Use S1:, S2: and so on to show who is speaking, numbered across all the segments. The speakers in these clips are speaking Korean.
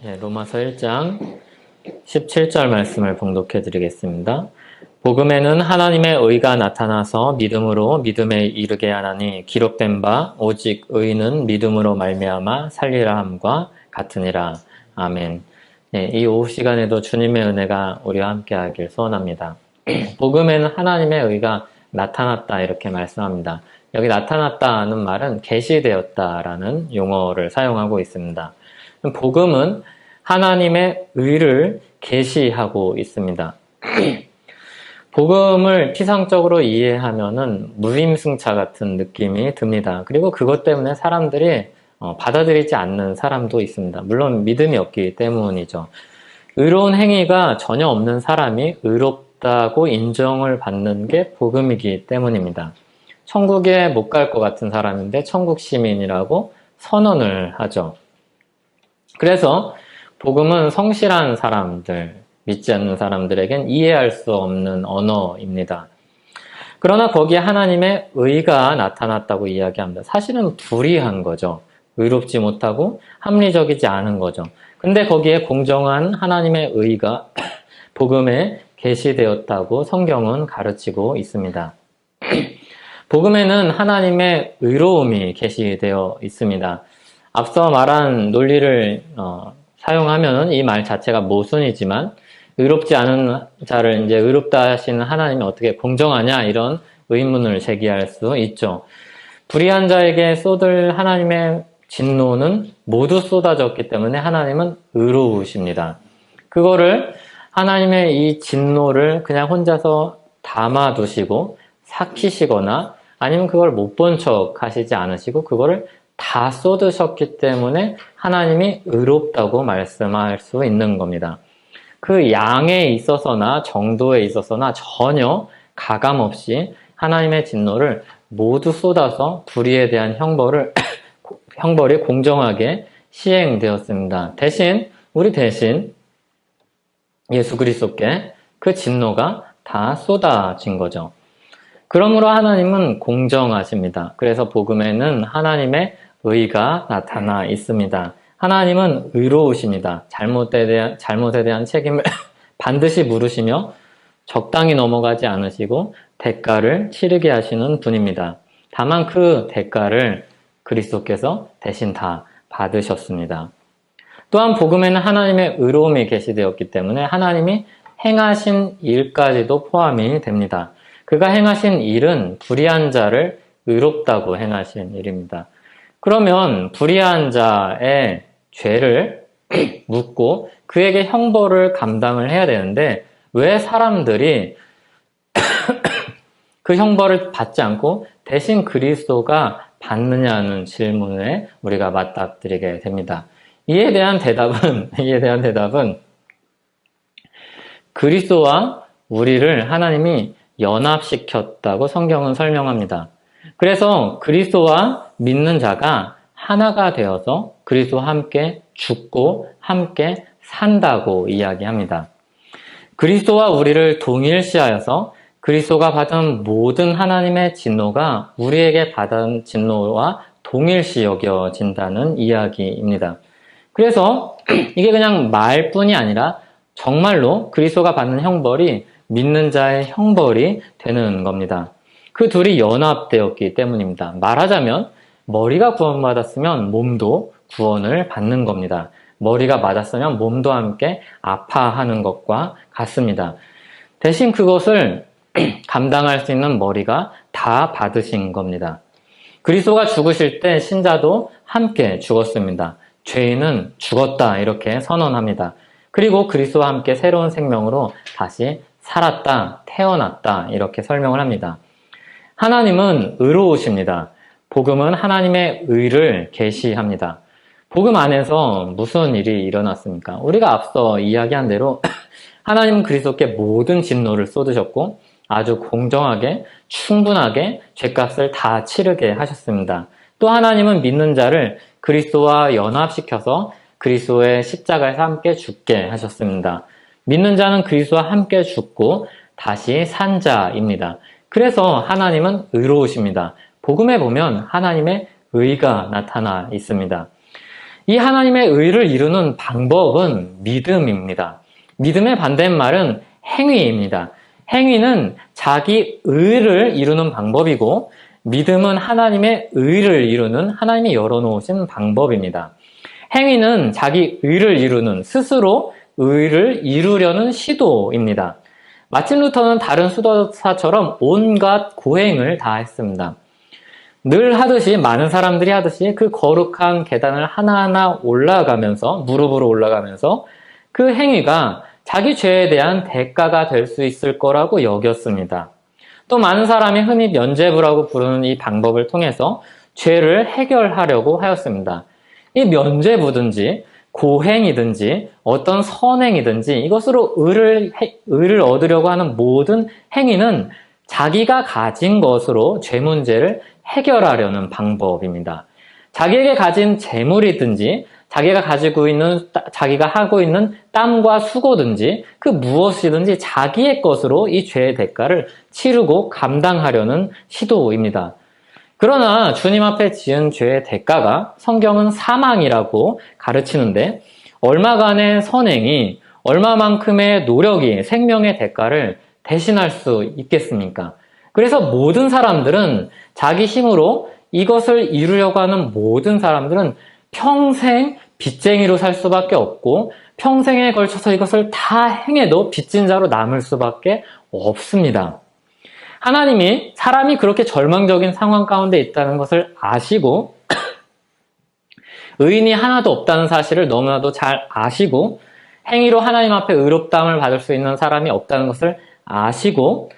S1: 로마서 1장 17절 말씀을 봉독해 드리겠습니다. 복음에는 하나님의 의가 나타나서 믿음으로 믿음에 이르게 하나니 기록된 바 오직 의는 믿음으로 말미암아 살리라 함과 같으니라. 아멘. 이 오후 시간에도 주님의 은혜가 우리와 함께 하길 소원합니다. 복음에는 하나님의 의가 나타났다 이렇게 말씀합니다. 여기 나타났다는 말은 계시되었다라는 용어를 사용하고 있습니다. 복음은 하나님의 의를 계시하고 있습니다. 복음을 피상적으로 이해하면은 무임승차 같은 느낌이 듭니다. 그리고 그것 때문에 사람들이 받아들이지 않는 사람도 있습니다. 물론 믿음이 없기 때문이죠. 의로운 행위가 전혀 없는 사람이 의롭다고 인정을 받는 게 복음이기 때문입니다. 천국에 못 갈 것 같은 사람인데 천국 시민이라고 선언을 하죠. 그래서 복음은 성실한 사람들, 믿지 않는 사람들에겐 이해할 수 없는 언어입니다. 그러나 거기에 하나님의 의가 나타났다고 이야기합니다. 사실은 불의한 거죠. 의롭지 못하고 합리적이지 않은 거죠. 근데 거기에 공정한 하나님의 의가 복음에 계시되었다고 성경은 가르치고 있습니다. 복음에는 하나님의 의로움이 계시되어 있습니다. 앞서 말한 논리를 사용하면 이 말 자체가 모순이지만 의롭지 않은 자를 이제 의롭다 하시는 하나님이 어떻게 공정하냐 이런 의문을 제기할 수 있죠. 불의한 자에게 쏟을 하나님의 진노는 모두 쏟아졌기 때문에 하나님은 의로우십니다. 그거를 하나님의 이 진노를 그냥 혼자서 담아두시고 삭히시거나 아니면 그걸 못 본 척 하시지 않으시고 그거를 다 쏟으셨기 때문에 하나님이 의롭다고 말씀할 수 있는 겁니다. 그 양에 있어서나 정도에 있어서나 전혀 가감없이 하나님의 진노를 모두 쏟아서 불의에 대한 형벌이 공정하게 시행되었습니다. 우리 대신 예수 그리스도께 그 진노가 다 쏟아진 거죠. 그러므로 하나님은 공정하십니다. 그래서 복음에는 하나님의 의가 나타나 있습니다. 하나님은 의로우십니다. 잘못에 대한 책임을 반드시 물으시며 적당히 넘어가지 않으시고 대가를 치르게 하시는 분입니다. 다만 그 대가를 그리스도께서 대신 다 받으셨습니다. 또한 복음에는 하나님의 의로움이 계시되었기 때문에 하나님이 행하신 일까지도 포함이 됩니다. 그가 행하신 일은 불의한 자를 의롭다고 행하신 일입니다. 그러면 불의한 자의 죄를 묻고 그에게 형벌을 감당을 해야 되는데 왜 사람들이 그 형벌을 받지 않고 대신 그리스도가 받느냐는 질문에 우리가 맞닥뜨리게 됩니다. 이에 대한 대답은 그리스도와 우리를 하나님이 연합시켰다고 성경은 설명합니다. 그래서 그리스도와 믿는 자가 하나가 되어서 그리스도와 함께 죽고 함께 산다고 이야기합니다. 그리스도와 우리를 동일시하여서 그리스도가 받은 모든 하나님의 진노가 우리에게 받은 진노와 동일시 여겨진다는 이야기입니다. 그래서 이게 그냥 말뿐이 아니라 정말로 그리스도가 받는 형벌이 믿는 자의 형벌이 되는 겁니다. 그 둘이 연합되었기 때문입니다. 말하자면 머리가 구원받았으면 몸도 구원을 받는 겁니다. 머리가 맞았으면 몸도 함께 아파하는 것과 같습니다. 대신 그것을 감당할 수 있는 머리가 다 받으신 겁니다. 그리스도가 죽으실 때 신자도 함께 죽었습니다. 죄인은 죽었다 이렇게 선언합니다. 그리고 그리스도와 함께 새로운 생명으로 다시 살았다, 태어났다 이렇게 설명을 합니다. 하나님은 의로우십니다. 복음은 하나님의 의를 계시합니다. 복음 안에서 무슨 일이 일어났습니까? 우리가 앞서 이야기한 대로 하나님은 그리스도께 모든 진노를 쏟으셨고 아주 공정하게 충분하게 죄값을 다 치르게 하셨습니다. 또 하나님은 믿는 자를 그리스도와 연합시켜서 그리스도의 십자가에서 함께 죽게 하셨습니다. 믿는 자는 그리스도와 함께 죽고 다시 산 자입니다. 그래서 하나님은 의로우십니다. 복음에 보면 하나님의 의가 나타나 있습니다. 이 하나님의 의를 이루는 방법은 믿음입니다. 믿음의 반대말은 행위입니다. 행위는 자기 의를 이루는 방법이고 믿음은 하나님의 의를 이루는 하나님이 열어놓으신 방법입니다. 행위는 자기 의를 이루는 스스로 의를 이루려는 시도입니다. 마틴 루터는 다른 수도사처럼 온갖 고행을 다 했습니다. 늘 하듯이 많은 사람들이 하듯이 그 거룩한 계단을 하나하나 올라가면서 무릎으로 올라가면서 그 행위가 자기 죄에 대한 대가가 될 수 있을 거라고 여겼습니다. 또 많은 사람이 흔히 면죄부라고 부르는 이 방법을 통해서 죄를 해결하려고 하였습니다. 이 면죄부든지 고행이든지 어떤 선행이든지 이것으로 의를 얻으려고 하는 모든 행위는 자기가 가진 것으로 죄 문제를 해결하려는 방법입니다. 자기에게 가진 재물이든지 자기가 하고 있는 땀과 수고든지 그 무엇이든지 자기의 것으로 이 죄의 대가를 치르고 감당하려는 시도입니다. 그러나 주님 앞에 지은 죄의 대가가 성경은 사망이라고 가르치는데 얼마간의 선행이 얼마만큼의 노력이 생명의 대가를 대신할 수 있겠습니까? 그래서 모든 사람들은 자기 힘으로 이것을 이루려고 하는 모든 사람들은 평생 빚쟁이로 살 수밖에 없고 평생에 걸쳐서 이것을 다 행해도 빚진 자로 남을 수밖에 없습니다. 하나님이 사람이 그렇게 절망적인 상황 가운데 있다는 것을 아시고 의인이 하나도 없다는 사실을 너무나도 잘 아시고 행위로 하나님 앞에 의롭다함을 받을 수 있는 사람이 없다는 것을 아시고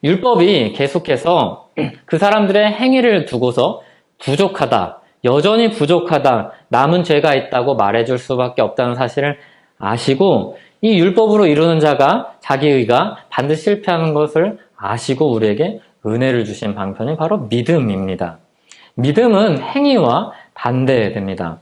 S1: 율법이 계속해서 그 사람들의 행위를 두고서 부족하다, 여전히 부족하다, 남은 죄가 있다고 말해줄 수밖에 없다는 사실을 아시고 이 율법으로 이루는 자가 자기의가 반드시 실패하는 것을 아시고 우리에게 은혜를 주신 방편이 바로 믿음입니다. 믿음은 행위와 반대됩니다.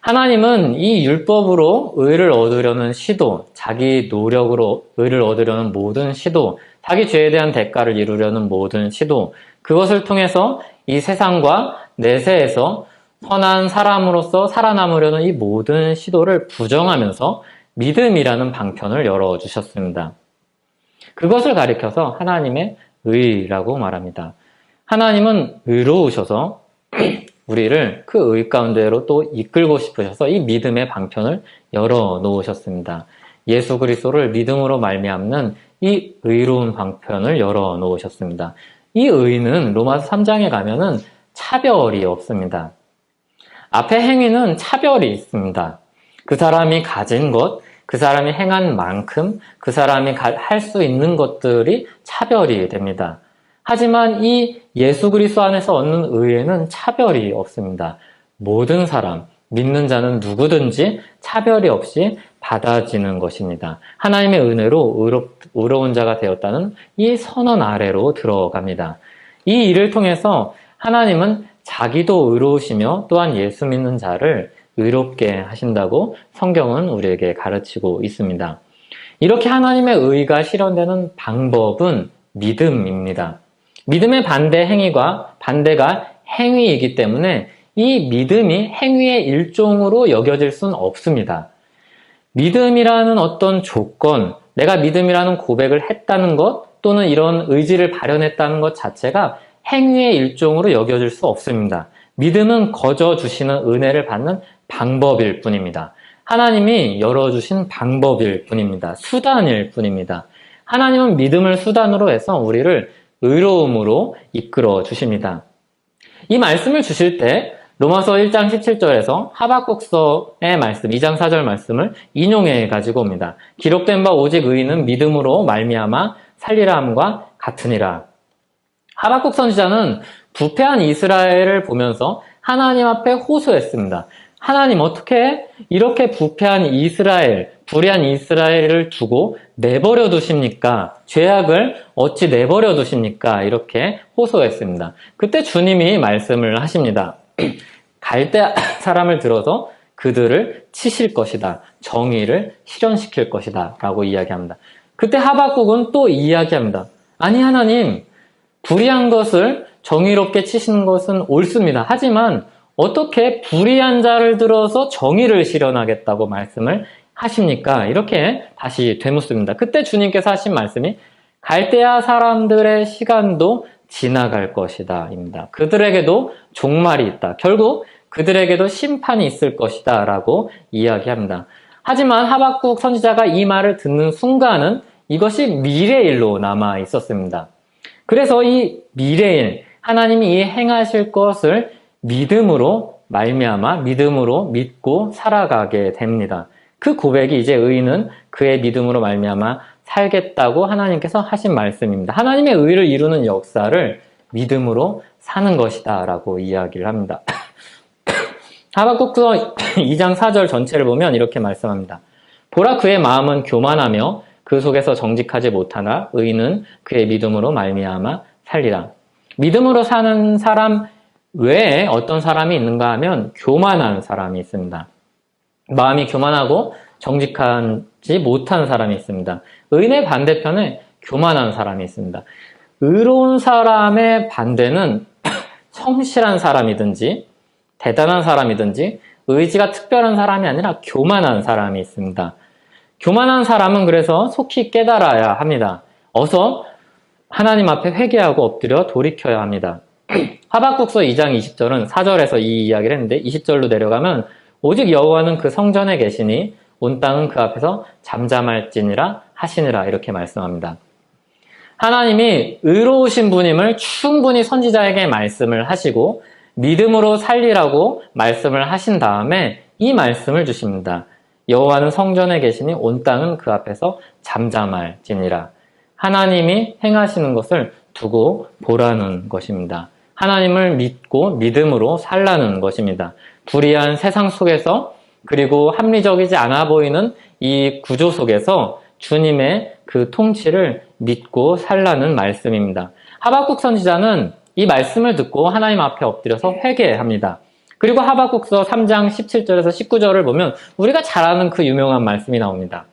S1: 하나님은 이 율법으로 의를 얻으려는 시도, 자기 노력으로 의를 얻으려는 모든 시도, 자기 죄에 대한 대가를 이루려는 모든 시도, 그것을 통해서 이 세상과 내세에서 선한 사람으로서 살아남으려는 이 모든 시도를 부정하면서 믿음이라는 방편을 열어주셨습니다. 그것을 가리켜서 하나님의 의라고 말합니다. 하나님은 의로우셔서 우리를 그 의 가운데로 또 이끌고 싶으셔서 이 믿음의 방편을 열어놓으셨습니다. 예수 그리스도를 믿음으로 말미암는 이 의로운 방편을 열어놓으셨습니다. 이 의는 로마서 3장에 가면은 차별이 없습니다. 앞에 행위는 차별이 있습니다. 그 사람이 가진 것, 그 사람이 행한 만큼 그 사람이 할 수 있는 것들이 차별이 됩니다. 하지만 이 예수 그리스도 안에서 얻는 의에는 차별이 없습니다. 모든 사람, 믿는 자는 누구든지 차별이 없이 받아지는 것입니다. 하나님의 은혜로 의로운 자가 되었다는 이 선언 아래로 들어갑니다. 이 일을 통해서 하나님은 자기도 의로우시며 또한 예수 믿는 자를 의롭게 하신다고 성경은 우리에게 가르치고 있습니다. 이렇게 하나님의 의가 실현되는 방법은 믿음입니다. 믿음의 반대가 행위이기 때문에 이 믿음이 행위의 일종으로 여겨질 수는 없습니다. 믿음이라는 어떤 조건, 내가 믿음이라는 고백을 했다는 것 또는 이런 의지를 발현했다는 것 자체가 행위의 일종으로 여겨질 수 없습니다. 믿음은 거저 주시는 은혜를 받는 방법일 뿐입니다. 하나님이 열어주신 방법일 뿐입니다. 수단일 뿐입니다. 하나님은 믿음을 수단으로 해서 우리를 의로움으로 이끌어 주십니다. 이 말씀을 주실 때 로마서 1장 17절에서 하박국서의 말씀, 2장 4절 말씀을 인용해 가지고 옵니다. 기록된 바 오직 의인은 믿음으로 말미암아 살리라 함과 같으니라. 하박국 선지자는 부패한 이스라엘을 보면서 하나님 앞에 호소했습니다. 하나님 어떻게 이렇게 부패한 이스라엘, 불의한 이스라엘을 두고 내버려 두십니까? 죄악을 어찌 내버려 두십니까? 이렇게 호소했습니다. 그때 주님이 말씀을 하십니다. 갈대 사람을 들어서 그들을 치실 것이다. 정의를 실현시킬 것이다. 라고 이야기합니다. 그때 하박국은 또 이야기합니다. 아니 하나님, 불의한 것을 정의롭게 치시는 것은 옳습니다. 하지만 어떻게 불의한 자를 들어서 정의를 실현하겠다고 말씀을 하십니까? 이렇게 다시 되묻습니다. 그때 주님께서 하신 말씀이 갈대아 사람들의 시간도 지나갈 것이다 입니다. 그들에게도 종말이 있다. 결국 그들에게도 심판이 있을 것이다 라고 이야기합니다. 하지만 하박국 선지자가 이 말을 듣는 순간은 이것이 미래일로 남아 있었습니다. 그래서 이 미래일, 하나님이 이 행하실 것을 믿음으로 말미암아 믿음으로 믿고 살아가게 됩니다. 그 고백이 이제 의인은 그의 믿음으로 말미암아 살겠다고 하나님께서 하신 말씀입니다. 하나님의 의를 이루는 역사를 믿음으로 사는 것이다 라고 이야기를 합니다. 하박국서 2장 4절 전체를 보면 이렇게 말씀합니다. 보라 그의 마음은 교만하며 그 속에서 정직하지 못하나 의인은 그의 믿음으로 말미암아 살리라. 믿음으로 사는 사람 외에 어떤 사람이 있는가 하면 교만한 사람이 있습니다. 마음이 교만하고 정직하지 못한 사람이 있습니다. 의인의 반대편에 교만한 사람이 있습니다. 의로운 사람의 반대는 성실한 사람이든지 대단한 사람이든지 의지가 특별한 사람이 아니라 교만한 사람이 있습니다. 교만한 사람은 그래서 속히 깨달아야 합니다. 어서 하나님 앞에 회개하고 엎드려 돌이켜야 합니다. 하박국서 2장 20절은 4절에서 이 이야기를 했는데 20절로 내려가면 오직 여호와는 그 성전에 계시니 온 땅은 그 앞에서 잠잠할지니라 하시니라 이렇게 말씀합니다. 하나님이 의로우신 분임을 충분히 선지자에게 말씀을 하시고 믿음으로 살리라고 말씀을 하신 다음에 이 말씀을 주십니다. 여호와는 성전에 계시니 온 땅은 그 앞에서 잠잠할지니라. 하나님이 행하시는 것을 두고 보라는 것입니다. 하나님을 믿고 믿음으로 살라는 것입니다. 불의한 세상 속에서 그리고 합리적이지 않아 보이는 이 구조 속에서 주님의 그 통치를 믿고 살라는 말씀입니다. 하박국 선지자는 이 말씀을 듣고 하나님 앞에 엎드려서 회개합니다. 그리고 하박국서 3장 17절에서 19절을 보면 우리가 잘 아는 그 유명한 말씀이 나옵니다.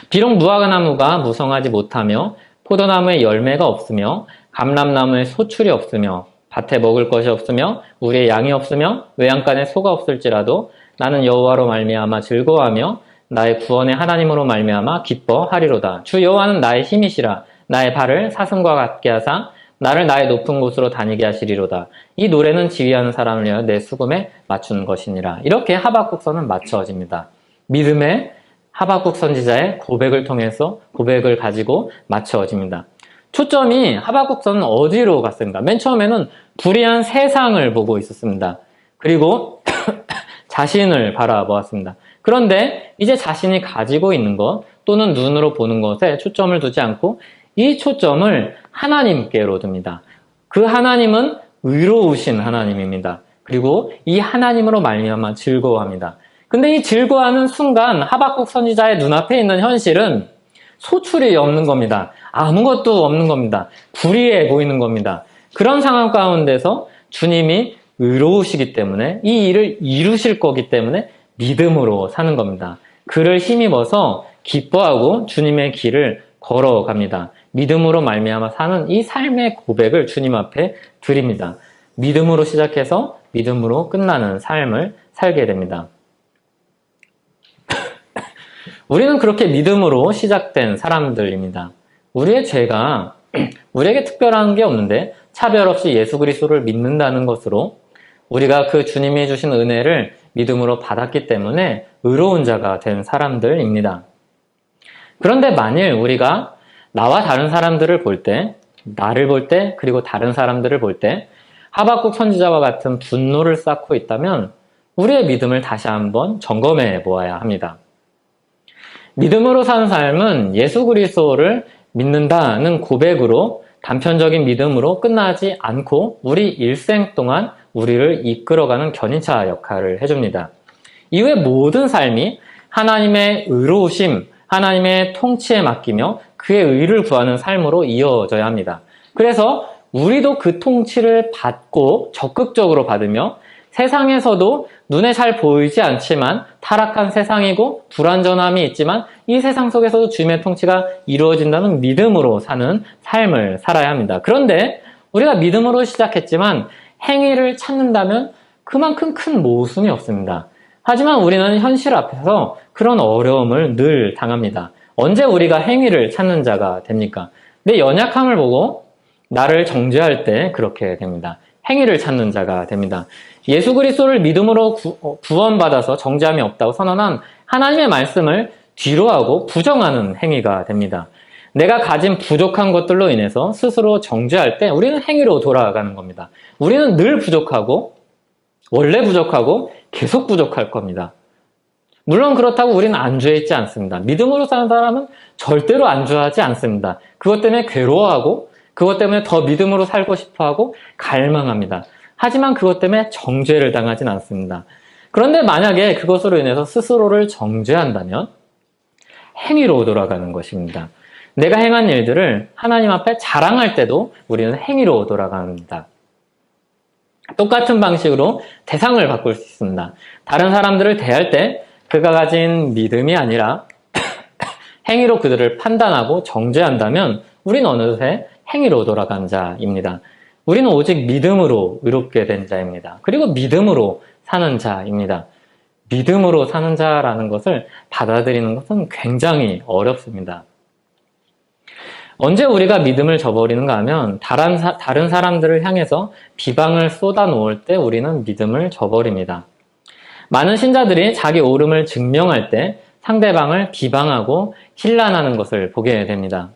S1: 비록 무화과나무가 무성하지 못하며 포도나무에 열매가 없으며 감람나무에 소출이 없으며 밭에 먹을 것이 없으며 우리의 양이 없으며 외양간에 소가 없을지라도 나는 여호와로 말미암아 즐거워하며 나의 구원의 하나님으로 말미암아 기뻐하리로다. 주 여호와는 나의 힘이시라. 나의 발을 사슴과 같게 하사 나를 나의 높은 곳으로 다니게 하시리로다. 이 노래는 지휘하는 사람을 위하여 내 수금에 맞춘 것이니라. 이렇게 하박국서는 맞춰집니다. 믿음의 하박국 선지자의 고백을 통해서 고백을 가지고 맞춰집니다. 초점이 하박국서는 어디로 갔습니까? 맨 처음에는 불의한 세상을 보고 있었습니다. 그리고 자신을 바라보았습니다. 그런데 이제 자신이 가지고 있는 것 또는 눈으로 보는 것에 초점을 두지 않고 이 초점을 하나님께로 둡니다. 그 하나님은 의로우신 하나님입니다. 그리고 이 하나님으로 말미암아 즐거워합니다. 근데 이 즐거워하는 순간 하박국 선지자의 눈앞에 있는 현실은 소출이 없는 겁니다. 아무것도 없는 겁니다. 불의해 보이는 겁니다. 그런 상황 가운데서 주님이 의로우시기 때문에 이 일을 이루실 거기 때문에 믿음으로 사는 겁니다. 그를 힘입어서 기뻐하고 주님의 길을 걸어갑니다. 믿음으로 말미암아 사는 이 삶의 고백을 주님 앞에 드립니다. 믿음으로 시작해서 믿음으로 끝나는 삶을 살게 됩니다. 우리는 그렇게 믿음으로 시작된 사람들입니다. 우리의 죄가 우리에게 특별한 게 없는데 차별 없이 예수 그리스도를 믿는다는 것으로 우리가 그 주님이 주신 은혜를 믿음으로 받았기 때문에 의로운 자가 된 사람들입니다. 그런데 만일 우리가 나와 다른 사람들을 볼 때, 나를 볼 때, 그리고 다른 사람들을 볼 때 하박국 선지자와 같은 분노를 쌓고 있다면 우리의 믿음을 다시 한번 점검해 보아야 합니다. 믿음으로 사는 삶은 예수 그리스도를 믿는다는 고백으로 단편적인 믿음으로 끝나지 않고 우리 일생 동안 우리를 이끌어가는 견인차 역할을 해줍니다. 이후에 모든 삶이 하나님의 의로우심, 하나님의 통치에 맡기며 그의 의를 구하는 삶으로 이어져야 합니다. 그래서 우리도 그 통치를 받고 적극적으로 받으며 세상에서도 눈에 잘 보이지 않지만 타락한 세상이고 불완전함이 있지만 이 세상 속에서도 주님의 통치가 이루어진다는 믿음으로 사는 삶을 살아야 합니다. 그런데 우리가 믿음으로 시작했지만 행위를 찾는다면 그만큼 큰 모순이 없습니다. 하지만 우리는 현실 앞에서 그런 어려움을 늘 당합니다. 언제 우리가 행위를 찾는 자가 됩니까? 내 연약함을 보고 나를 정죄할 때 그렇게 됩니다. 행위를 찾는 자가 됩니다. 예수 그리스도를 믿음으로 구원받아서 정죄함이 없다고 선언한 하나님의 말씀을 뒤로하고 부정하는 행위가 됩니다. 내가 가진 부족한 것들로 인해서 스스로 정죄할 때 우리는 행위로 돌아가는 겁니다. 우리는 늘 부족하고 원래 부족하고 계속 부족할 겁니다. 물론 그렇다고 우리는 안주해 있지 않습니다. 믿음으로 사는 사람은 절대로 안주하지 않습니다. 그것 때문에 괴로워하고 그것 때문에 더 믿음으로 살고 싶어하고 갈망합니다. 하지만 그것 때문에 정죄를 당하진 않습니다. 그런데 만약에 그것으로 인해서 스스로를 정죄한다면 행위로 돌아가는 것입니다. 내가 행한 일들을 하나님 앞에 자랑할 때도 우리는 행위로 돌아갑니다. 똑같은 방식으로 대상을 바꿀 수 있습니다. 다른 사람들을 대할 때 그가 가진 믿음이 아니라 행위로 그들을 판단하고 정죄한다면 우리는 어느새 행위로 돌아간 자입니다. 우리는 오직 믿음으로 의롭게 된 자입니다. 그리고 믿음으로 사는 자입니다. 믿음으로 사는 자라는 것을 받아들이는 것은 굉장히 어렵습니다. 언제 우리가 믿음을 저버리는가 하면 다른 사람들을 향해서 비방을 쏟아놓을 때 우리는 믿음을 저버립니다. 많은 신자들이 자기 옳음을 증명할 때 상대방을 비방하고 힐난하는 것을 보게 됩니다.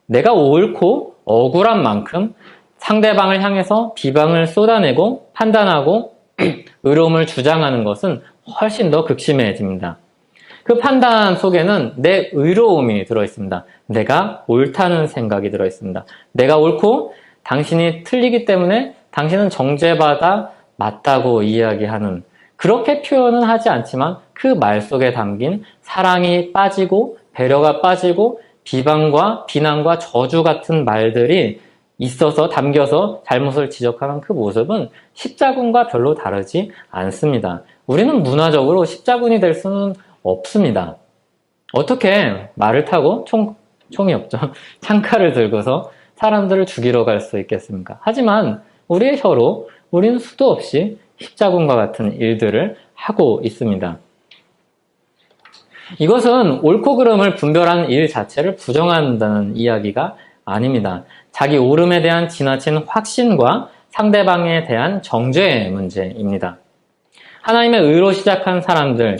S1: 내가 옳고 억울한 만큼 상대방을 향해서 비방을 쏟아내고 판단하고 의로움을 주장하는 것은 훨씬 더 극심해집니다. 그 판단 속에는 내 의로움이 들어있습니다. 내가 옳다는 생각이 들어있습니다. 내가 옳고 당신이 틀리기 때문에 당신은 정죄받아 맞다고 이야기하는, 그렇게 표현은 하지 않지만 그 말 속에 담긴 사랑이 빠지고 배려가 빠지고 비방과 비난과 저주 같은 말들이 있어서 담겨서 잘못을 지적하는 그 모습은 십자군과 별로 다르지 않습니다. 우리는 문화적으로 십자군이 될 수는 없습니다. 어떻게 말을 타고 총이 없죠. 창칼을 들고서 사람들을 죽이러 갈 수 있겠습니까? 하지만 우리의 혀로 우리는 수도 없이 십자군과 같은 일들을 하고 있습니다. 이것은 옳고 그름을 분별하는 일 자체를 부정한다는 이야기가 아닙니다. 자기 옳음에 대한 지나친 확신과 상대방에 대한 정죄의 문제입니다. 하나님의 의로 시작한 사람들,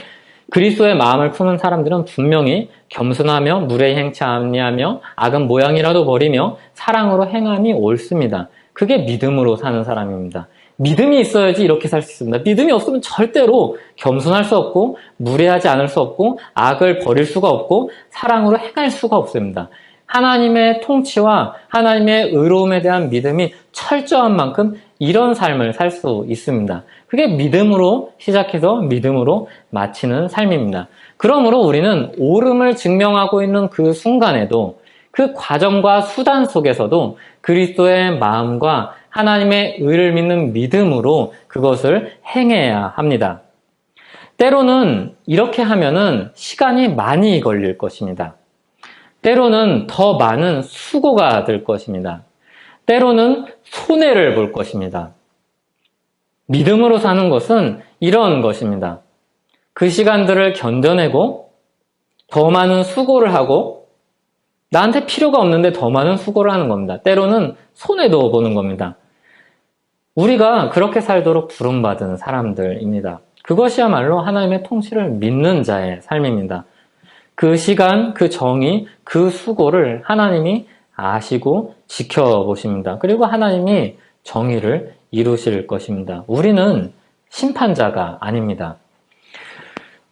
S1: 그리스도의 마음을 품은 사람들은 분명히 겸손하며 무례히 행치 아니하며 악은 모양이라도 버리며 사랑으로 행함이 옳습니다. 그게 믿음으로 사는 사람입니다. 믿음이 있어야지 이렇게 살 수 있습니다. 믿음이 없으면 절대로 겸손할 수 없고 무례하지 않을 수 없고 악을 버릴 수가 없고 사랑으로 행할 수가 없습니다. 하나님의 통치와 하나님의 의로움에 대한 믿음이 철저한 만큼 이런 삶을 살 수 있습니다. 그게 믿음으로 시작해서 믿음으로 마치는 삶입니다. 그러므로 우리는 옳음을 증명하고 있는 그 순간에도 그 과정과 수단 속에서도 그리스도의 마음과 하나님의 의를 믿는 믿음으로 그것을 행해야 합니다. 때로는 이렇게 하면은 시간이 많이 걸릴 것입니다. 때로는 더 많은 수고가 될 것입니다. 때로는 손해를 볼 것입니다. 믿음으로 사는 것은 이런 것입니다. 그 시간들을 견뎌내고 더 많은 수고를 하고 나한테 필요가 없는데 더 많은 수고를 하는 겁니다. 때로는 손해도 보는 겁니다. 우리가 그렇게 살도록 부름받은 사람들입니다. 그것이야말로 하나님의 통치를 믿는 자의 삶입니다. 그 시간, 그 정의, 그 수고를 하나님이 아시고 지켜보십니다. 그리고 하나님이 정의를 이루실 것입니다. 우리는 심판자가 아닙니다.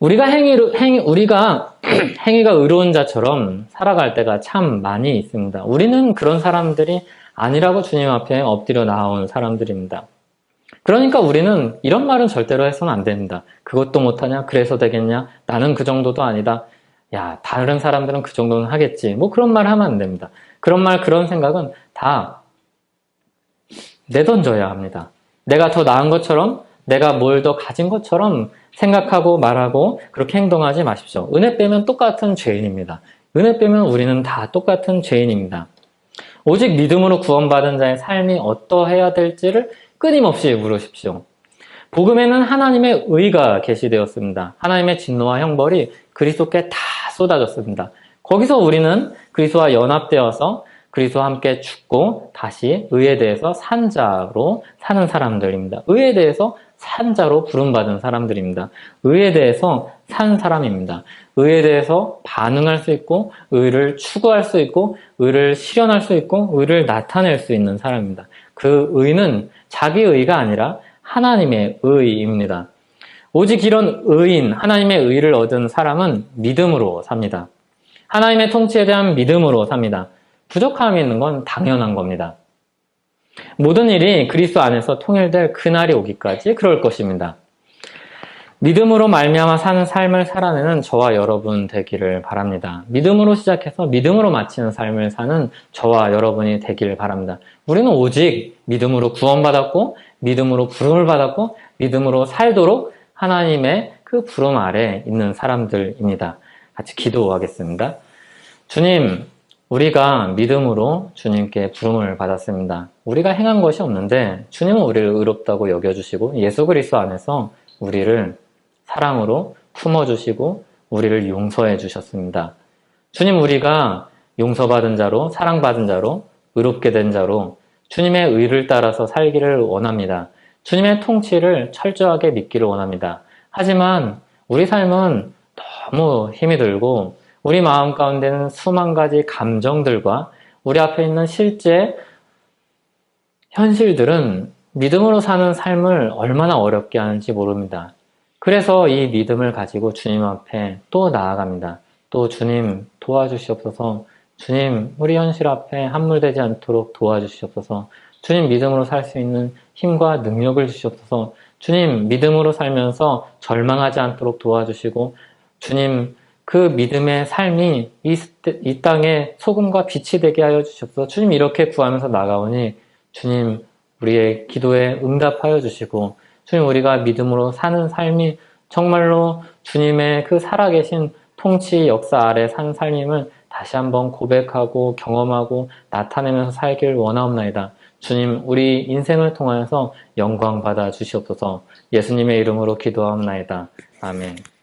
S1: 우리가 행위가 의로운 자처럼 살아갈 때가 참 많이 있습니다. 우리는 그런 사람들이 아니라고 주님 앞에 엎드려 나온 사람들입니다. 그러니까 우리는 이런 말은 절대로 해서는 안 됩니다. 그것도 못하냐? 그래서 되겠냐? 나는 그 정도도 아니다. 야, 다른 사람들은 그 정도는 하겠지. 뭐 그런 말 하면 안 됩니다. 그런 말, 그런 생각은 다 내던져야 합니다. 내가 더 나은 것처럼, 내가 뭘 더 가진 것처럼 생각하고 말하고 그렇게 행동하지 마십시오. 은혜 빼면 똑같은 죄인입니다. 은혜 빼면 우리는 다 똑같은 죄인입니다. 오직 믿음으로 구원받은 자의 삶이 어떠해야 될지를 끊임없이 물으십시오. 복음에는 하나님의 의가 계시되었습니다. 하나님의 진노와 형벌이 그리스도께 다 쏟아졌습니다. 거기서 우리는 그리스도와 연합되어서 그리스도와 함께 죽고 다시 의에 대해서 산 자로 사는 사람들입니다. 의에 대해서 산 자로 부름받은 사람들입니다. 의에 대해서 산 사람입니다. 의에 대해서 반응할 수 있고 의를 추구할 수 있고 의를 실현할 수 있고 의를 나타낼 수 있는 사람입니다. 그 의는 자기 의가 아니라 하나님의 의입니다. 오직 이런 의인, 하나님의 의를 얻은 사람은 믿음으로 삽니다. 하나님의 통치에 대한 믿음으로 삽니다. 부족함이 있는 건 당연한 겁니다. 모든 일이 그리스도 안에서 통일될 그날이 오기까지 그럴 것입니다. 믿음으로 말미암아 사는 삶을 살아내는 저와 여러분 되기를 바랍니다. 믿음으로 시작해서 믿음으로 마치는 삶을 사는 저와 여러분이 되기를 바랍니다. 우리는 오직 믿음으로 구원받았고 믿음으로 부름을 받았고 믿음으로 살도록 하나님의 그 부름 아래 있는 사람들입니다. 같이 기도하겠습니다. 주님, 우리가 믿음으로 주님께 부름을 받았습니다. 우리가 행한 것이 없는데 주님은 우리를 의롭다고 여겨주시고 예수 그리스도 안에서 우리를 사랑으로 품어주시고 우리를 용서해 주셨습니다. 주님, 우리가 용서받은 자로 사랑받은 자로 의롭게 된 자로 주님의 의를 따라서 살기를 원합니다. 주님의 통치를 철저하게 믿기를 원합니다. 하지만 우리 삶은 너무 힘이 들고 우리 마음 가운데는 수만 가지 감정들과 우리 앞에 있는 실제 현실들은 믿음으로 사는 삶을 얼마나 어렵게 하는지 모릅니다. 그래서 이 믿음을 가지고 주님 앞에 또 나아갑니다. 또 주님 도와주시옵소서. 주님, 우리 현실 앞에 함몰되지 않도록 도와주시옵소서. 주님, 믿음으로 살 수 있는 힘과 능력을 주시옵소서. 주님, 믿음으로 살면서 절망하지 않도록 도와주시고 주님, 그 믿음의 삶이 이 땅에 소금과 빛이 되게 하여 주시옵소서. 주님, 이렇게 구하면서 나가오니 주님, 우리의 기도에 응답하여 주시고 주님, 우리가 믿음으로 사는 삶이 정말로 주님의 그 살아계신 통치 역사 아래 산 삶임을 다시 한번 고백하고 경험하고 나타내면서 살길 원하옵나이다. 주님, 우리 인생을 통하여서 영광 받아 주시옵소서. 예수님의 이름으로 기도하옵나이다. 아멘.